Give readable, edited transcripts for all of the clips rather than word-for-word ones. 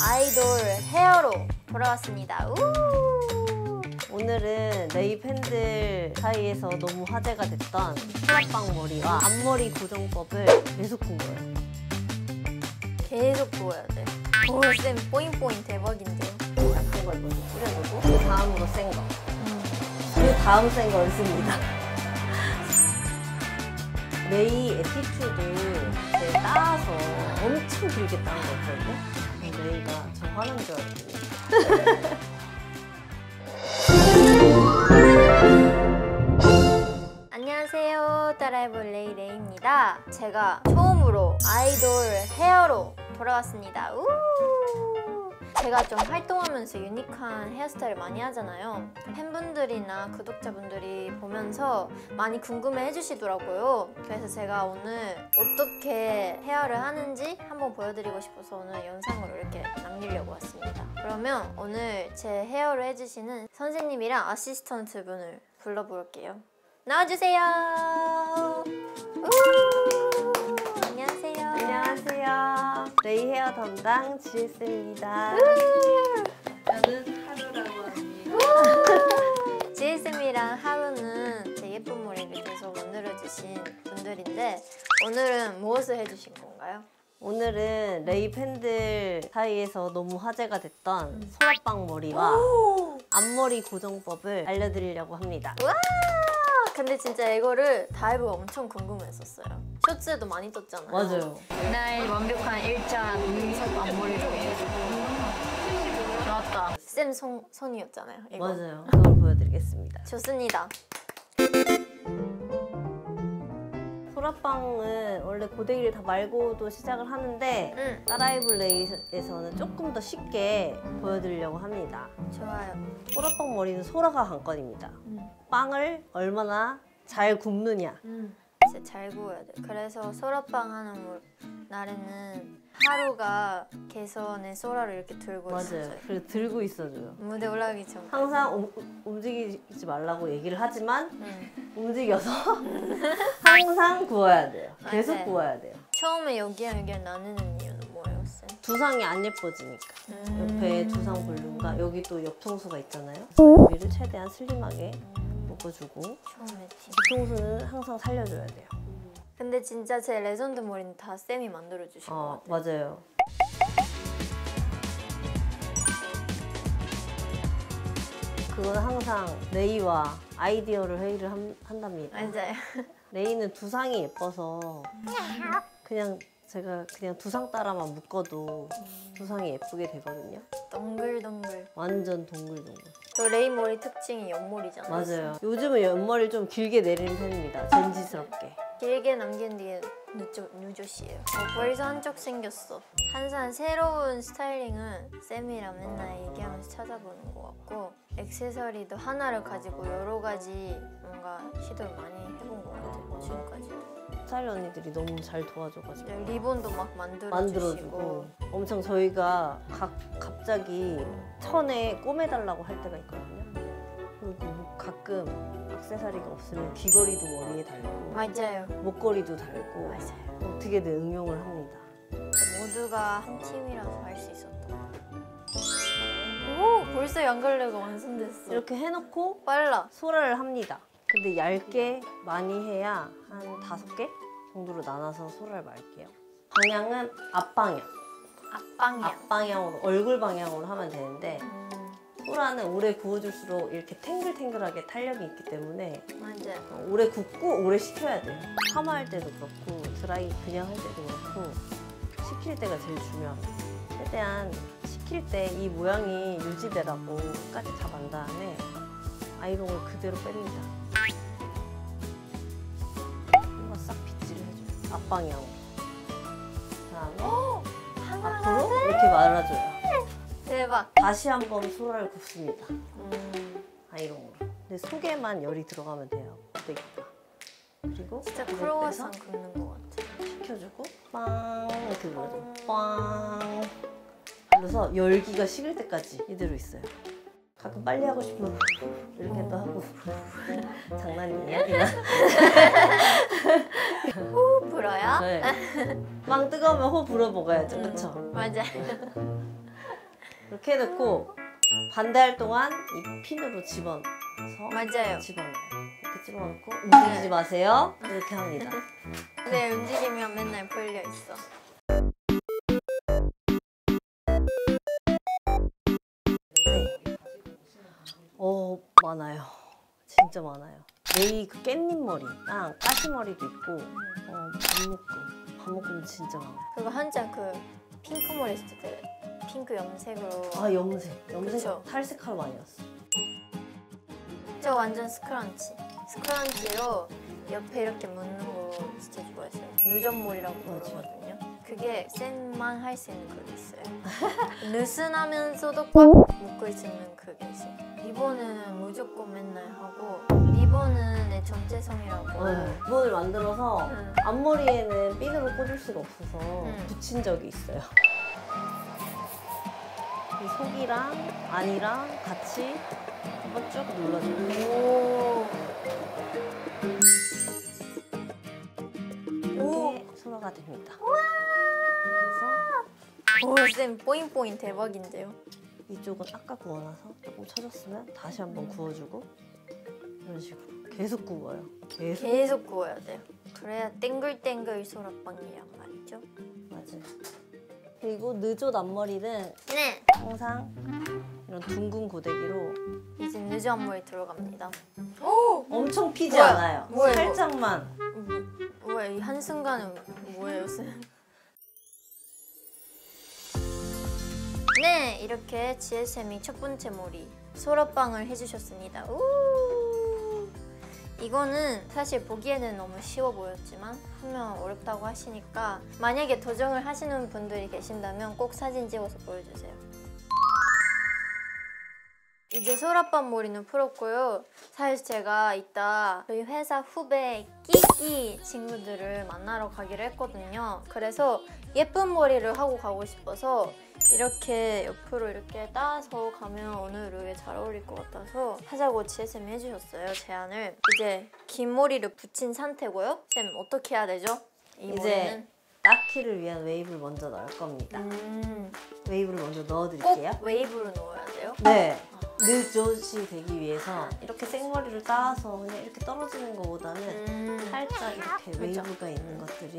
아이돌 헤어로 돌아왔습니다. 오늘은 레이 팬들 사이에서 너무 화제가 됐던 소라빵 머리와 앞머리 고정법을 계속 본 거예요. 계속 보여야 돼. 오, 쌤 뽀잉뽀잉 대박인데요. 약한 걸 먼저 뿌려주고 그 다음으로 센 거. 그 다음 센 걸 씁니다. 레이 에티튜드 따서 엄청 길게 따는 거였거든요. 레이가 저 화난 줄 알고. 안녕하세요, 따라해볼 레이입니다. 제가 처음으로 아이돌 헤어로 돌아왔습니다. 제가 좀 활동하면서 유니크한 헤어스타일을 많이 하잖아요. 팬분들이나 구독자분들이 보면서 많이 궁금해 해주시더라고요. 그래서 제가 오늘 어떻게 헤어를 하는지 한번 보여드리고 싶어서 오늘 영상을 이렇게 남기려고 왔습니다. 그러면 오늘 제 헤어를 해주시는 선생님이랑 아시스턴트 분을 불러볼게요. 나와주세요. 안녕하세요. 안녕하세요. 레이 헤어 담당 GS입니다. 저는 하루라고 합니다. GS이랑 하루는 제 예쁜 머리를 계속 만들어주신 분들인데 오늘은 무엇을 해주신 건가요? 오늘은 레이 팬들 사이에서 너무 화제가 됐던 소라빵 머리와 앞머리 고정법을 알려드리려고 합니다. 와! 근데 진짜 이거를 다이브가 엄청 궁금했었어요. 쇼츠에도 많이 떴잖아요. 맞아요. 나의 완벽한 일자 눈썹 앞머리로 해주고 나왔다. 쌤 손이었잖아요. 이거. 맞아요. 그걸 보여드리겠습니다. 좋습니다. 소라빵은 원래 고데기를 다 말고도 시작을 하는데 따라해볼 레이에서는 조금 더 쉽게 보여드리려고 합니다. 좋아요. 소라빵 머리는 소라가 관건입니다. 빵을 얼마나 잘 굽느냐. 진짜 잘 구워야 돼. 그래서 소라빵 하는 날에는 하루가 개선에 소라를 이렇게 들고 맞아요. 있어요. 그래서 들고 있어줘요. 무대 올라가기 전. 항상 움직이지 말라고 얘기를 하지만 움직여서 항상 구워야 돼요. 계속 맞아요. 구워야 돼요. 처음에 여기랑 나누는 이유는 뭐예요, 쌤? 두상이 안 예뻐지니까. 옆에 두상 볼륨과 여기 또 옆통수가 있잖아요. 여기를 최대한 슬림하게 묶어주고 처음에 티. 뒤통수는 항상 살려줘야 돼요. 근데 진짜 제 레전드 머리는 다 쌤이 만들어주신 것 같아요. 맞아요. 그건 항상 레이와 아이디어를 회의를 한답니다. 맞아요. 레이는 두상이 예뻐서 제가 그냥 두상 따라만 묶어도 두상이 예쁘게 되거든요. 동글동글. 완전 동글동글. 또 레이 머리 특징이 옆머리잖아요. 맞아요. 요즘은 옆머리를 좀 길게 내리는 편입니다. 젠지스럽게. 길게 남긴 뒤에 누조씨예요. 벌써 한쪽 생겼어. 항상 새로운 스타일링은 쌤이랑 맨날 얘기하면서 찾아보는 것 같고 액세서리도 하나를 가지고 여러 가지 뭔가 시도를 많이 해본 것 같아요. 지금까지도. 스타일 언니들이 너무 잘 도와줘가지고 리본도 막 만들어주시고 엄청 저희가 갑자기 천에 꼬매달라고 할 때가 있거든요. 그리고 가끔 액세서리가 없으면 귀걸이도 머리에 달고 맞아요. 목걸이도 달고 맞아요. 어떻게든 응용을 합니다. 모두가 한 팀이라서 할 수 있었던 것 같아요. 오! 벌써 양갈래가 완성됐어. 이렇게 해놓고 빨라. 소라를 합니다. 근데 얇게 많이 해야 한 5개 정도로 나눠서 소라를 말게요. 방향은 앞방향. 앞방향으로, 얼굴 방향으로 하면 되는데 소라는 오래 구워줄수록 이렇게 탱글탱글하게 탄력이 있기 때문에 맞아요. 오래 굽고 오래 식혀야 돼요. 파마할 때도 그렇고 드라이 그냥 할 때도 그렇고 식힐 때가 제일 중요합니다. 최대한 식힐 때 이 모양이 유지되라고 끝까지 잡은 다음에 아이롱을 그대로 뺍니다. 뭔가 싹 빗질을 해줘요. 앞방향으로. 그다음에 앞으로 이렇게 말아줘요. 대박. 다시 한번 소라를 굽습니다. 아이롱으로. 근데 속에만 열이 들어가면 돼요. 고데기가. 그리고 진짜 크로와상 굽는 것 같아. 식혀주고 빵 이렇게 눌러줘. 빵. 눌러서 열기가 식을 때까지 이대로 있어요. 가끔 빨리 하고 싶으면 이렇게도 하고 장난이에요? 불어요? 네. 빵 뜨거우면 호 불어 먹어야죠, 그쵸? 맞아요. 이렇게 해놓고 반대할 동안 이 핀으로 집어서 맞아요. 집어넣어요. 이렇게 집어넣고 움직이지 마세요. 이렇게 합니다. 네, 움직이면 맨날 풀려 있어. 많아요. 진짜 많아요. 메이 그 깻잎 머리랑 까시머리도 있고 반묶음 진짜 많아요. 그거 한참 그 핑크 머리 했을 때 핑크 염색으로. 아 염색 그쵸? 탈색하러 많이 왔어. 저 완전 스크런치로 옆에 이렇게 묶는 거 진짜 좋아했어요. 누전몰이라고 부르거든요. 그게 쌤만 할 수 있는 그게 있어요. 느슨하면서도 꽉 묶을 수 있는 그게 있어요. 리본은 무조건 맨날 하고, 리본은 내 정체성이라고. 리본을 만들어서 응. 앞머리에는 핀으로 꽂을 수가 없어서 붙인 적이 있어요. 이 속이랑 안이랑 같이 한번 쭉 눌러줘요. 이렇게 소라가 됩니다. 오, 쌤 뽀잉뽀잉 대박인데요. 이쪽은 아까 구워놔서 조금 쳐졌으면 다시 한번 구워주고 이런 식으로 계속 구워요. 계속 구워야 돼요. 그래야 땡글땡글 소라빵이란 말이죠. 맞아요. 그리고 느조 앞머리는 네! 항상 이런 둥근 고데기로 이제 느조 앞머리 들어갑니다. 엄청 피지 뭐야? 않아요. 뭐야, 이거? 살짝만. 뭐야, 이 한순간은 뭐예요, 쌤? 네, 이렇게 지혜쌤이 첫 번째 머리 소라빵을 해주셨습니다. 우! 이거는 사실 보기에는 너무 쉬워 보였지만 하면 어렵다고 하시니까 만약에 도전을 하시는 분들이 계신다면 꼭 사진 찍어서 보여주세요. 이제 소라빵 머리는 풀었고요. 사실 제가 이따 저희 회사 후배 끼끼 친구들을 만나러 가기로 했거든요. 그래서 예쁜 머리를 하고 가고 싶어서 이렇게 옆으로 이렇게 따서 가면 오늘 룩에 잘 어울릴 것 같아서 하자고 지혜쌤이 해주셨어요, 제안을. 이제 긴 머리를 붙인 상태고요. 쌤, 어떻게 해야 되죠? 이 이제 머리는? 닦기를 위한 웨이브를 먼저 넣을 겁니다. 웨이브를 먼저 꼭 넣어드릴게요. 웨이브로 넣어야 돼요? 네. 느조시 되기 위해서 이렇게 생머리를 따서 그냥 이렇게 떨어지는 것보다는 살짝 이렇게 그죠. 웨이브가 있는 것들이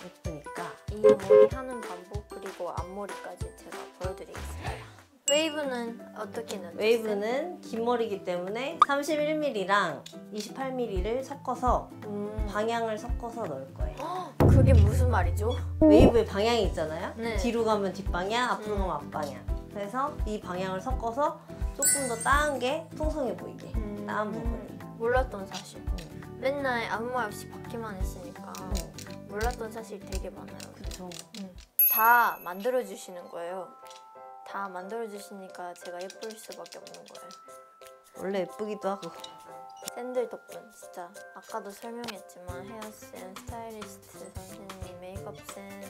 예쁘니까. 이 머리 하는 방법 그리고 앞머리까지 제가 보여드리겠습니다. 웨이브는 어떻게 넣죠? 웨이브는 긴 머리이기 때문에 31mm랑 28mm를 섞어서 방향을 섞어서 넣을 거예요. 그게 무슨 말이죠? 웨이브의 방향이 있잖아요. 네. 뒤로 가면 뒷방향, 앞으로 가면 앞방향. 그래서 이 방향을 섞어서 조금 더 따은 게 풍성해 보이게 따은 부분이. 몰랐던 사실. 맨날 아무 말 없이 받기만 했으니까 몰랐던 사실 되게 많아요. 그쵸. 다 만들어주시는 거예요. 다 만들어주시니까 제가 예쁠 수밖에 없는 거예요. 원래 예쁘기도 하고. 쌤들 덕분 진짜 아까도 설명했지만 헤어쌤, 스타일리스트 선생님, 메이크업쌤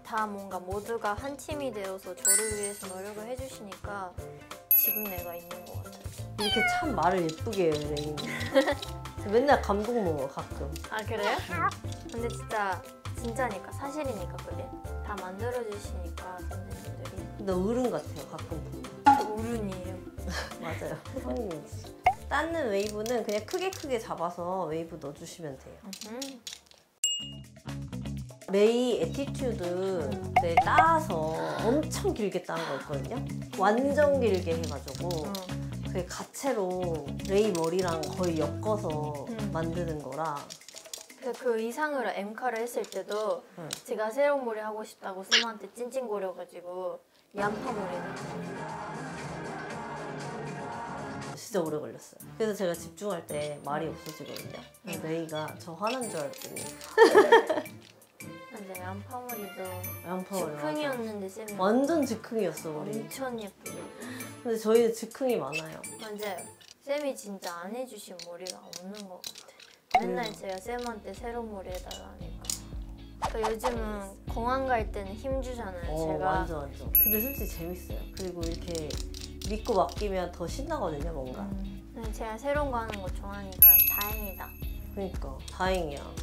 다 뭔가 모두가 한 팀이 되어서 저를 위해서 노력을 해주시니까 지금 내가 있는 것 같아요. 이렇게 참 말을 예쁘게 해요, 레인. 맨날 감동 먹어, 가끔. 아 그래요? 근데 진짜니까 사실이니까 그게 다 만들어주시니까 선생님들이. 근데 어른 같아요, 가끔 보면. 어른이에요. 맞아요. 성인이지. 닦는 웨이브는 그냥 크게 잡아서 웨이브 넣어주시면 돼요. 메이 에티튜드 때 따서 엄청 길게 따는 거 있거든요. 완전 길게 해가지고 그게 가채로 레이 머리랑 거의 엮어서 만드는 거라. 그래서 그 의상으로 엠카를 했을 때도 제가 새로운 머리 하고 싶다고 쌤한테 찡찡거려가지고 양파 머리는 진짜 오래 걸렸어요. 그래서 제가 집중할 때 말이 없어지거든요. 레이가 저 화난 줄 알고. 맞아, 양파 머리도 양파 머리 즉흥이었는데 쌤이 완전 즉흥이었어, 우리. 엄청 예쁘게. 근데 저희는 즉흥이 많아요. 맞아요. 쌤이 진짜 안 해주신 머리가 없는 것 같아. 맨날 제가 쌤한테 새로운 머리 해달라 하니까. 그러니까 요즘은 공항 갈 때는 힘주잖아요, 제가. 완전. 근데 솔직히 재밌어요. 그리고 이렇게 믿고 맡기면 더 신나거든요, 뭔가. 근데 제가 새로운 거 하는 거 좋아하니까 다행이다. 그러니까 다행이야.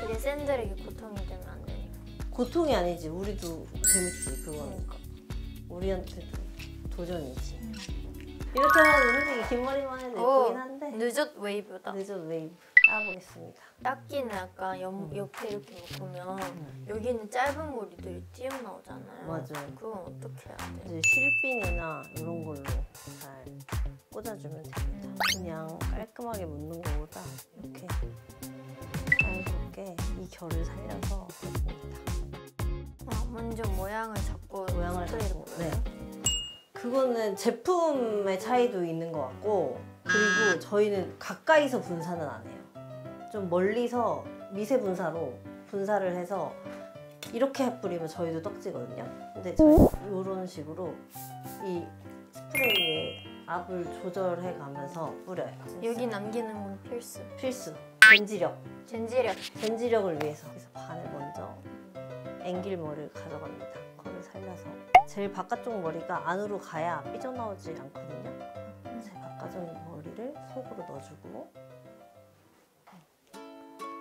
그게 쌤들에게 고통이 되면 안 되니까. 고통이 아니지, 우리도 재밌지, 그거는. 그러니까. 우리한테도 도전이지. 이렇게 하면 솔직히 긴 머리만 해도 예쁘긴 한데 늦은 웨이브다. 늦은 웨이브 따보겠습니다. 깎이는 약간 옆에 이렇게 묶으면 여기는 짧은 머리들이 튀어나오잖아요. 맞아요. 그건 어떻게 해야 돼? 이제 실핀이나 이런 걸로 잘 꽂아주면 됩니다. 그냥 깔끔하게 묶는 것보다 이렇게 자연스럽게 이 결을 살려서 해줍니다. 먼저 모양을 잡고 모양을 스프레이를 잡고, 뿌려요? 그거는 제품의 차이도 있는 것 같고, 그리고 저희는 가까이서 분사는 안 해요. 좀 멀리서 미세 분사로 분사를 해서 이렇게 뿌리면 저희도 떡지거든요. 근데 저희 이런 식으로 이 스프레이에 압을 조절해 가면서 뿌려요. 여기 남기는 건 필수. 필수. 젠지력. 젠지력을 위해서. 그래서 반을 먼저 앵길 머리를 가져갑니다. 그거를 살려서. 제일 바깥쪽 머리가 안으로 가야 삐져나오지 않거든요. 제 바깥쪽 머리를 속으로 넣어주고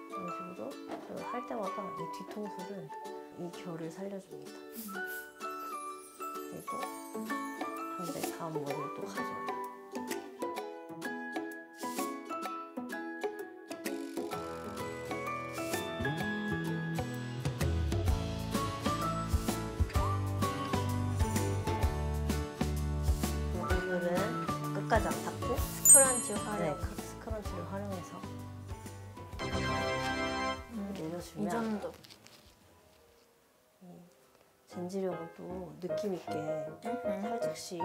이런 식으로 할 때마다 이 뒤통수를 이 결을 살려줍니다. 그리고 반대 다음 머리를 또 가져와요. 오늘은 끝까지 안 탔고 스크런치 활용. 스크런치를 활용해서 이 내려주면 정도. 젠지력은 또 느낌 있게 살짝씩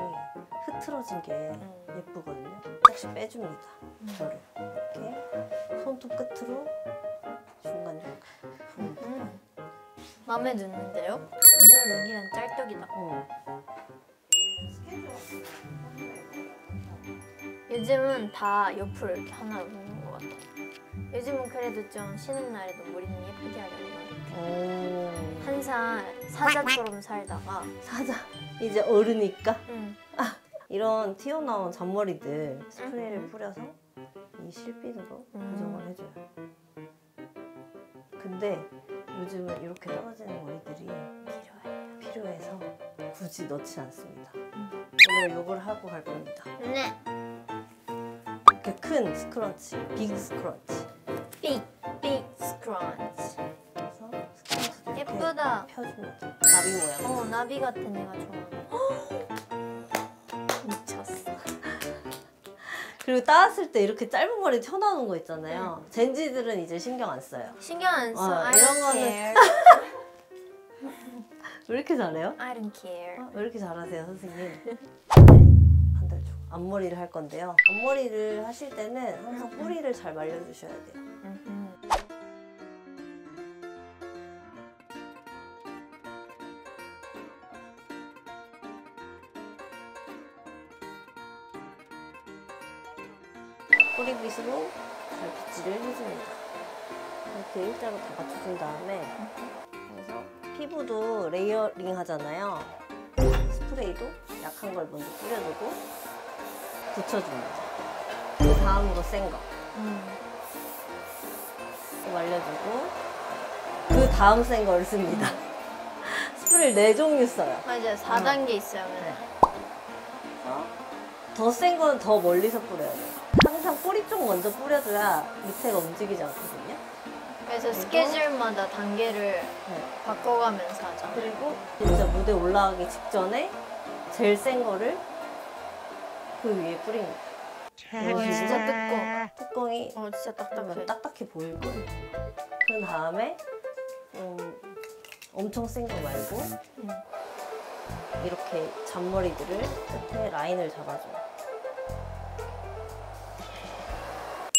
흐트러진 게 예쁘거든요. 살짝씩 빼줍니다. 결을 이렇게 손톱 끝으로 중간중간. 마음에 드는데요? 오늘 룩이랑 짤떡이다. 요즘은 다 옆으로 이렇게 하나로 묶는 것 같아. 요즘은 그래도 좀 쉬는 날에도 머리는 예쁘게 하려고 노력해. 항상 사자처럼 살다가 사자 이제 어르니까 응. 이런 튀어나온 잔머리들 스프레이를 뿌려서 이 실핀으로 고정을 해줘요. 근데 요즘은 이렇게 떨어지는 머리들이 필요해서 굳이 넣지 않습니다. 오늘 요걸 하고 갈 겁니다. 네. 이렇게 큰 스크런치, 빅 스크런치. 빅 스크런치. 그래서 스크런치도 이렇게 예쁘다. 펴줍니다. 나비 모양. 나비 같은 애가 좋아. 미쳤어. 그리고 따왔을 때 이렇게 짧은 머리 튀어나오는 거 있잖아요. 젠지들은 이제 신경 안 써요. 신경 안 써. I 이런 don't 거는 care. 왜 이렇게 잘해요? I don't care. 왜 이렇게 잘하세요, 선생님? 반대쪽 앞머리를 할 건데요. 앞머리를 하실 때는 항상 뿌리를 잘 말려주셔야 돼요. 뿌리빗으로 잘 빗질을 해줍니다. 이렇게 일자로 다 맞춰준 다음에 그래서 피부도 레이어링 하잖아요. 스프레이도 약한 걸 먼저 뿌려주고 붙여줍니다. 그 다음으로 센 거 말려주고 그 다음 센 거를 씁니다. 스프레이를 4종류 써요. 맞아요. 4단계 있어요. 네. 더 센 건 더 멀리서 뿌려야 돼요. 항상 뿌리 쪽 먼저 뿌려줘야 밑에가 움직이지 않거든요. 그래서 스케줄마다 단계를 바꿔가면서 하잖아요. 그리고 진짜 무대 올라가기 직전에 제일 센 거를 그 위에 뿌립니다. 진짜 뚜껑이 진짜 딱딱해. 딱딱해 보이고 그 다음에 엄청 센 거 말고 이렇게 잔머리들을 끝에 라인을 잡아줘요.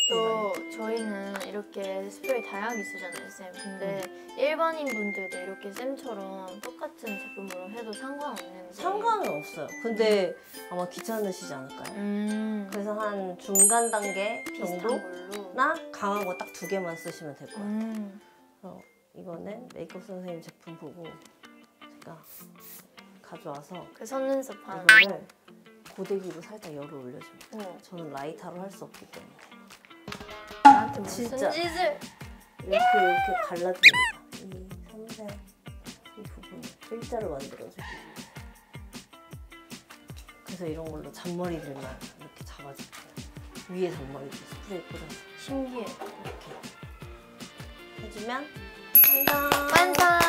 또 저희는 이렇게 스프레이 다양하게 쓰잖아요, 쌤. 근데 일반인 분들도 이렇게 쌤처럼 똑같은 제품으로 해도 상관없는데. 상관은 없어요. 근데 아마 귀찮으시지 않을까요? 그래서 한 중간 단계 비슷한 걸로. 정도나 강한 거 딱 2개만 쓰시면 될 것 같아요. 그래서 이거는 메이크업 선생님 제품 보고 제가 가져와서 그 속눈썹하는 이거를 고데기로 살짝 열을 올려줍니다. 저는 라이터로 할 수 없기 때문에 나한테 무슨 진짜. 짓을. 이렇게 갈라줍니다. 이 섬세 이 부분 일자로 만들어주고 그래서 이런 걸로 잔머리들만 이렇게 잡아줄게요. 위에 잔머리도 스프레이 뿌려서 신기해. 이렇게 해주면 완성! 완성!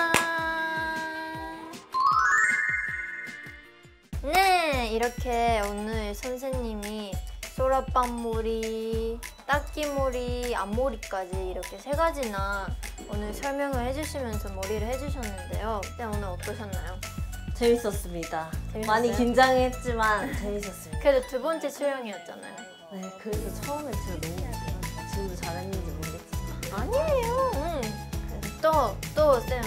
네, 이렇게 오늘 선생님이 소라빵머리, 닦기머리, 앞머리까지 이렇게 3가지나 오늘 설명을 해주시면서 머리를 해주셨는데요. 네, 오늘 어떠셨나요? 재밌었습니다. 재밌었어요? 많이 긴장했지만 재밌었습니다. 그래도 2번째 촬영이었잖아요. 네, 그래서 처음에 제가 너무 긴장했어요. 지금도 잘했는지 모르겠지만. 아니에요. 또 쌤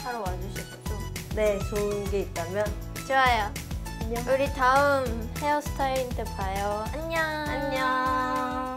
하러 와주실 거죠? 네, 좋은 게 있다면 좋아요. 안녕. 우리 다음 헤어스타일링 때 봐요. 안녕. 안녕.